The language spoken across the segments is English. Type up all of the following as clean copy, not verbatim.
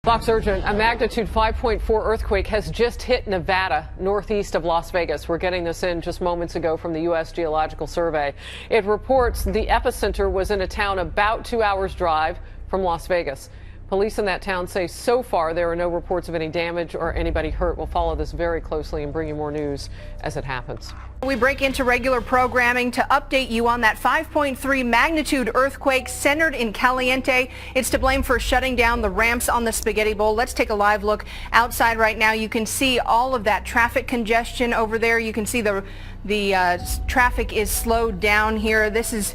Fox Urgent, a magnitude 5.4 earthquake has just hit Nevada, northeast of Las Vegas. We're getting this in just moments ago from the U.S. Geological Survey. It reports the epicenter was in a town about 2 hours drive from Las Vegas. Police in that town say so far there are no reports of any damage or anybody hurt. We'll follow this very closely and bring you more news as it happens. We break into regular programming to update you on that 5.3 magnitude earthquake centered in Caliente. It's to blame for shutting down the ramps on the Spaghetti Bowl. Let's take a live look outside right now. You can see all of that traffic congestion over there. You can see the traffic is slowed down here. This is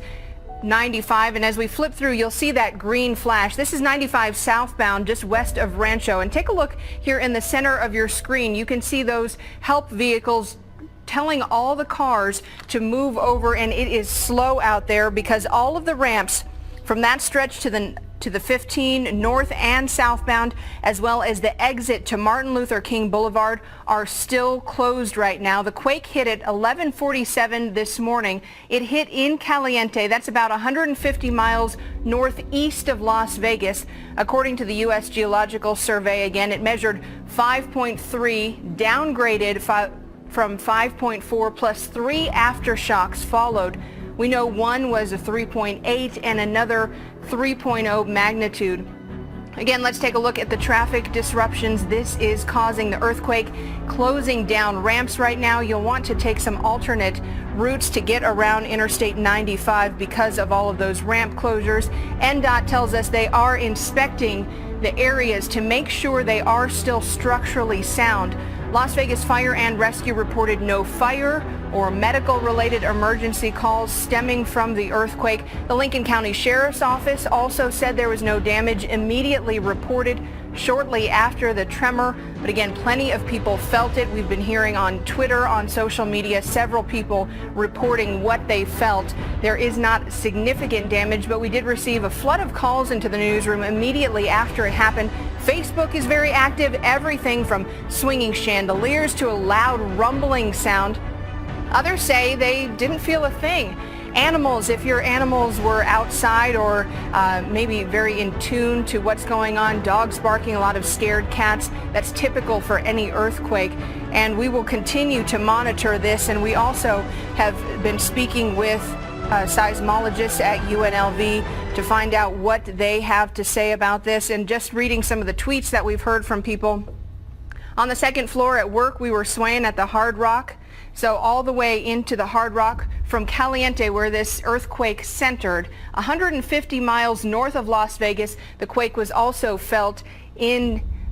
95, and as we flip through, you'll see that green flash. This is 95 southbound, just west of Rancho. And take a look here in the center of your screen. You can see those help vehicles telling all the cars to move over, and it is slow out there because all of the ramps from that stretch to the 15 north and southbound, as well as the exit to Martin Luther King Boulevard, are still closed right now. The quake hit at 11:47 this morning. It hit in Caliente. That's about 150 miles northeast of Las Vegas. According to the U.S. Geological Survey, again, it measured 5.3, downgraded from 5.4, plus 3 aftershocks followed. We know one was a 3.8 and another 3.0 magnitude. Again, let's take a look at the traffic disruptions this is causing. The earthquake closing down ramps right now. You'll want to take some alternate routes to get around Interstate 95 because of all of those ramp closures. NDOT tells us they are inspecting the areas to make sure they are still structurally sound. Las Vegas Fire and Rescue reported no fire or medical-related emergency calls stemming from the earthquake. The Lincoln County Sheriff's Office also said there was no damage immediately reported shortly after the tremor. But again, plenty of people felt it. We've been hearing on Twitter, on social media, several people reporting what they felt. There is not significant damage, but we did receive a flood of calls into the newsroom immediately after it happened. Facebook is very active, everything from swinging chandeliers to a loud rumbling sound. Others say they didn't feel a thing. Animals, if your animals were outside or maybe very in tune to what's going on, dogs barking, a lot of scared cats, that's typical for any earthquake. And we will continue to monitor this, and we also have been speaking with seismologists at UNLV to find out what they have to say about this, and just reading some of the tweets that we've heard from people. On the second floor at work, we were swaying at the Hard Rock. So all the way into the Hard Rock from Caliente, where this earthquake centered, 150 miles north of Las Vegas. The quake was also felt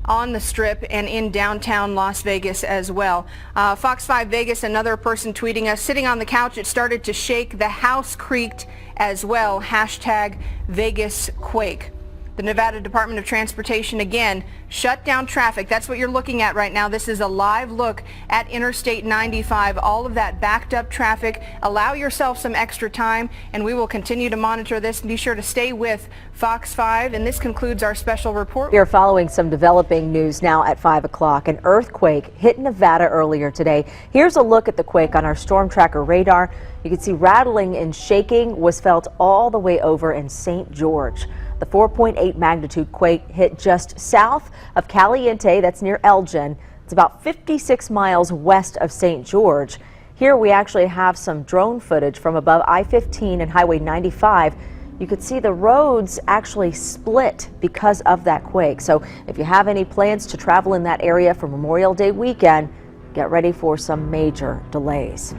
on the Strip and in downtown Las Vegas as well. Fox 5 Vegas, another person tweeting us, sitting on the couch, it started to shake. The house creaked as well. Hashtag Vegas quake. The Nevada Department of Transportation again shut down traffic. That's what you're looking at right now. This is a live look at Interstate 95. All of that backed up traffic. Allow yourself some extra time, and we will continue to monitor this. Be sure to stay with Fox 5. And this concludes our special report. We are following some developing news now at 5 o'clock. An earthquake hit Nevada earlier today. Here's a look at the quake on our storm tracker radar. You can see rattling and shaking was felt all the way over in St. George. The 4.8 magnitude quake hit just south of Caliente, that's near Elgin. It's about 56 miles west of St. George. Here we actually have some drone footage from above I-15 and Highway 95. You could see the roads actually split because of that quake. So if you have any plans to travel in that area for Memorial Day weekend, get ready for some major delays.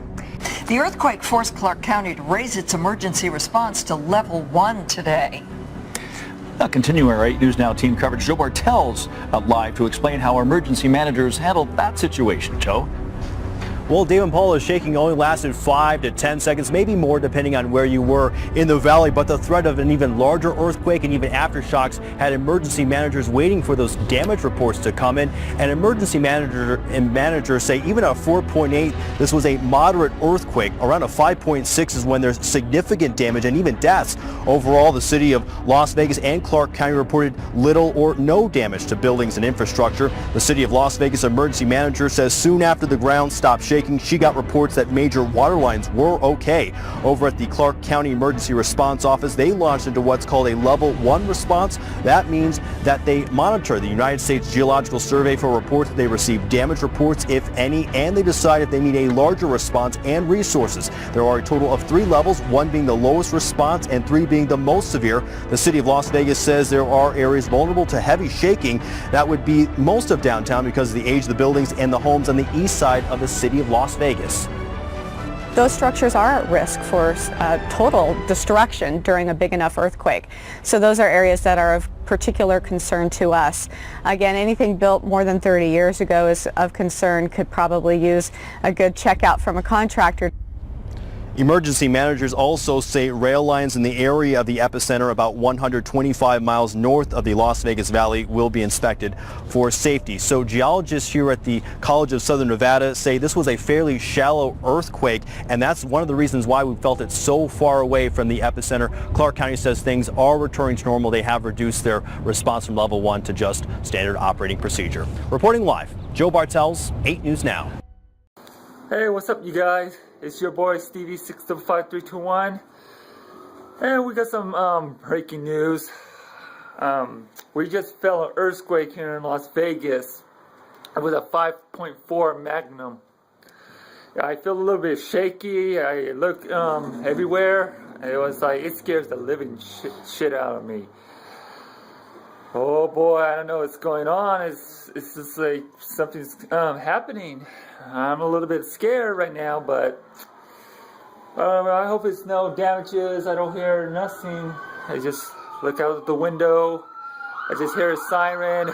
The earthquake forced Clark County to raise its emergency response to level 1 today. Now, continuing our 8 News Now team coverage, Joe Bartel's live to explain how emergency managers handled that situation. Joe? Well, Dave and Paula's shaking only lasted 5 to 10 seconds, maybe more depending on where you were in the valley, but the threat of an even larger earthquake and even aftershocks had emergency managers waiting for those damage reports to come in. And emergency managers say even a 4.8, this was a moderate earthquake. Around a 5.6 is when there's significant damage and even deaths. Overall, the city of Las Vegas and Clark County reported little or no damage to buildings and infrastructure. The city of Las Vegas emergency manager says soon after the ground stopped shaking, shaking. She got reports that major water lines were okay. Over at the Clark County Emergency Response Office, they launched into what's called a level 1 response. That means that they monitor the United States Geological Survey for reports. They receive damage reports, if any, and they decide if they need a larger response and resources. There are a total of 3 levels, 1 being the lowest response and 3 being the most severe. The city of Las Vegas says there are areas vulnerable to heavy shaking. That would be most of downtown because of the age of the buildings and the homes on the east side of the city of Las Vegas. Those structures are at risk for total destruction during a big enough earthquake. So those are areas that are of particular concern to us. Again, anything built more than 30 years ago is of concern, could probably use a good checkout from a contractor. Emergency managers also say rail lines in the area of the epicenter, about 125 miles north of the Las Vegas Valley, will be inspected for safety. So geologists here at the College of Southern Nevada say this was a fairly shallow earthquake, and that's one of the reasons why we felt it so far away from the epicenter. Clark County says things are returning to normal. They have reduced their response from level 1 to just standard operating procedure. Reporting live, Joe Bartels, 8 News Now. Hey, what's up, you guys? It's your boy Stevie 675321, and we got some breaking news. We just felt an earthquake here in Las Vegas with a 5.4 magnum. I feel a little bit shaky. I look everywhere. It was like, it scares the living shit out of me. Oh boy, I don't know what's going on. It's just like something's happening. I'm a little bit scared right now, but I hope it's no damages. I don't hear nothing. I just look out the window. I just hear a siren.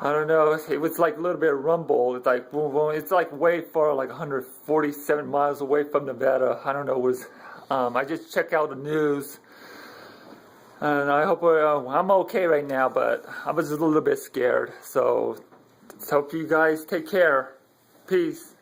I don't know. It was like a little bit of rumble. It's like boom, boom. It's like way far, like 147 miles away from Nevada. I don't know. I just check out the news. And I hope I'm okay right now, but I was just a little bit scared. So hope you guys take care. Peace.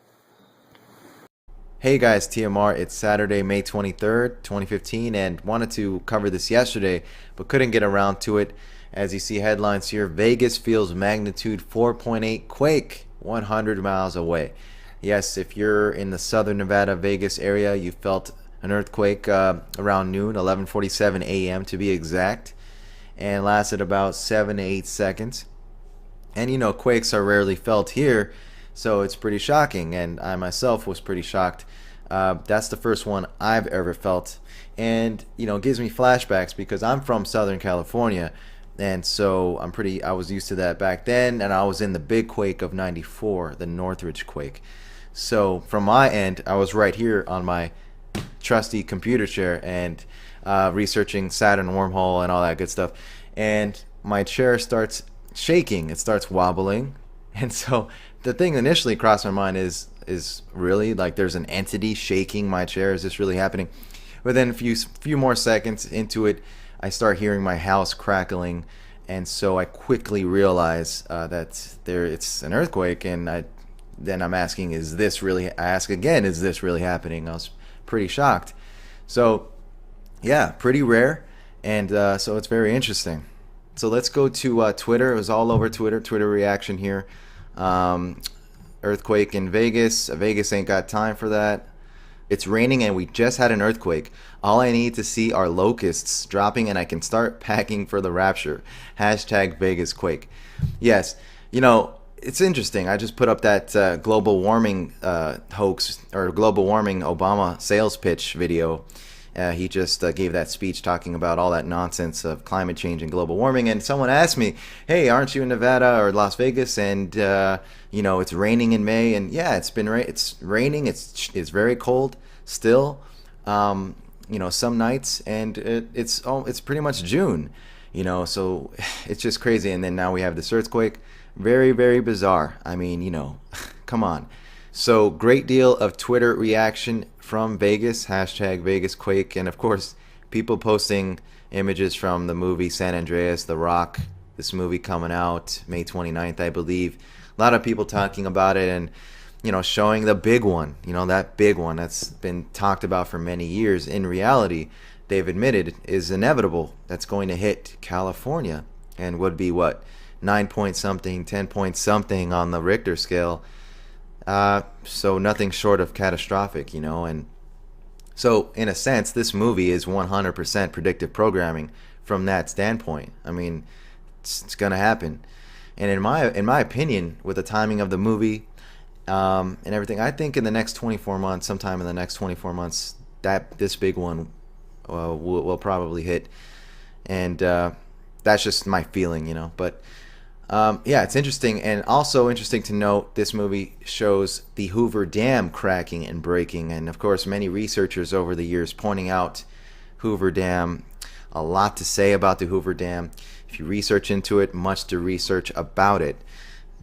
Hey guys, TMR. It's Saturday, May 23rd, 2015, and wanted to cover this yesterday, but couldn't get around to it. As you see headlines here, Vegas feels magnitude 4.8 quake 100 miles away. Yes, if you're in the southern Nevada, Vegas area, you felt an earthquake around noon, 11:47 a.m. to be exact, and lasted about 7 to 8 seconds. And you know, quakes are rarely felt here, so it's pretty shocking, and I myself was pretty shocked. That's the first one I've ever felt, and you know, it gives me flashbacks because I'm from Southern California, and so I was used to that back then, and I was in the big quake of '94, the Northridge quake. So from my end, I was right here on my trusty computer chair and researching Saturn wormhole and all that good stuff, and my chair starts shaking. It starts wobbling, and so the thing initially crossed my mind is really, like, there's an entity shaking my chair. Is this really happening? But then a few more seconds into it, I start hearing my house crackling, and so I quickly realize that it's an earthquake, and I'm asking, is this really happening? I was pretty shocked. So yeah, pretty rare, and so it's very interesting. So let's go to Twitter. It was all over Twitter reaction here. Earthquake in Vegas. Vegas ain't got time for that. It's raining and we just had an earthquake. All I need to see are locusts dropping and I can start packing for the rapture. Hashtag Vegas quake. Yes, you know, it's interesting. I just put up that global warming hoax, or global warming Obama sales pitch video. He just gave that speech talking about all that nonsense of climate change and global warming, and someone asked me, hey, aren't you in Nevada or Las Vegas, and you know, it's raining in May, and yeah, it's raining, it's very cold still, you know, some nights, and it's pretty much June, you know, so it's just crazy. And then now we have this earthquake. Very, very bizarre. I mean, you know, come on. So great deal of Twitter reaction from Vegas, hashtag Vegas quake, and of course people posting images from the movie San Andreas, The Rock, this movie coming out May 29th, I believe. A lot of people talking about it and, you know, showing the big one, you know, that big one that's been talked about for many years. In reality, they've admitted is inevitable. That's going to hit California and would be what, 9 point something, 10 point something on the Richter scale. So nothing short of catastrophic, you know. And so in a sense, this movie is 100% predictive programming from that standpoint. I mean, it's gonna happen. And in my opinion, with the timing of the movie and everything, I think in the next 24 months, sometime in the next 24 months, that this big one will probably hit. And that's just my feeling, you know. But yeah, it's interesting, and also interesting to note this movie shows the Hoover Dam cracking and breaking, and of course many researchers over the years pointing out Hoover Dam. A lot to say about the Hoover Dam. If you research into it, much to research about it.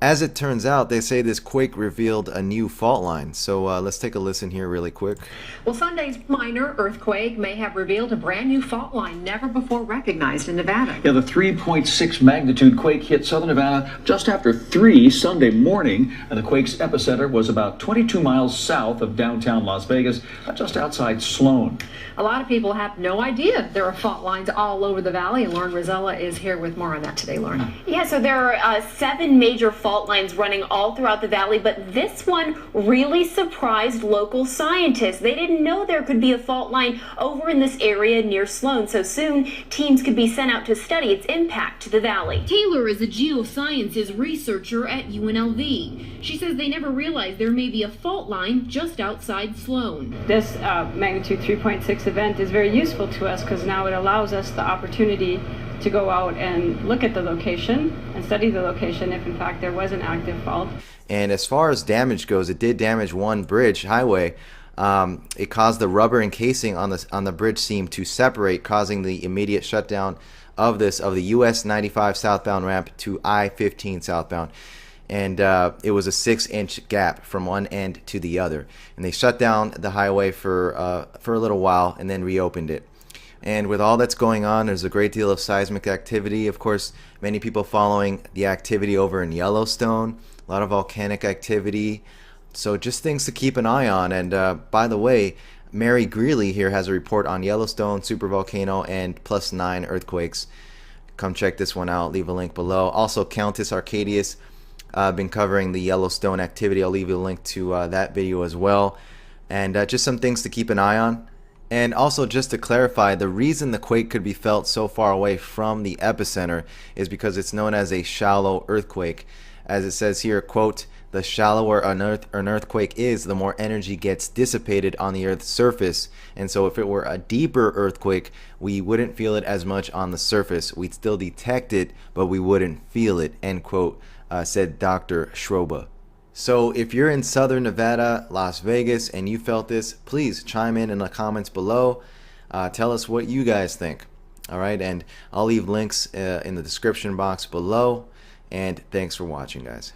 As it turns out, they say this quake revealed a new fault line. So let's take a listen here really quick. Well, Sunday's minor earthquake may have revealed a brand new fault line never before recognized in Nevada. Yeah, the 3.6 magnitude quake hit southern Nevada just after 3 Sunday morning, and the quake's epicenter was about 22 miles south of downtown Las Vegas, just outside Sloan. A lot of people have no idea there are fault lines all over the valley, and Lauren Rosella is here with more on that today. Lauren. Yeah, so there are 7 major fault lines running all throughout the valley, but this one really surprised local scientists. They didn't know there could be a fault line over in this area near Sloan, so soon teams could be sent out to study its impact to the valley. Taylor is a geosciences researcher at UNLV. She says they never realized there may be a fault line just outside Sloan. This magnitude 3.6 event is very useful to us because now it allows us the opportunity to go out and look at the location and study the location if in fact there was an active fault. And as far as damage goes, it did damage one bridge highway. It caused the rubber encasing on the bridge seam to separate, causing the immediate shutdown of the US 95 southbound ramp to I-15 southbound. And it was a 6-inch gap from one end to the other. And they shut down the highway for a little while and then reopened it. And with all that's going on, there's a great deal of seismic activity. Of course, many people following the activity over in Yellowstone, a lot of volcanic activity. So just things to keep an eye on. And by the way, Mary Greeley here has a report on Yellowstone, supervolcano, and +9 earthquakes. Come check this one out. Leave a link below. Also, Countess Arcadius been covering the Yellowstone activity. I'll leave you a link to that video as well. And just some things to keep an eye on. And also, just to clarify, the reason the quake could be felt so far away from the epicenter is because it's known as a shallow earthquake. As it says here, quote, "The shallower an earthquake is, the more energy gets dissipated on the Earth's surface. And so if it were a deeper earthquake, we wouldn't feel it as much on the surface. We'd still detect it, but we wouldn't feel it," end quote, said Dr. Schroba. So if you're in southern Nevada, Las Vegas, and you felt this, please chime in the comments below. Tell us what you guys think. All right, and I'll leave links in the description box below. And thanks for watching, guys.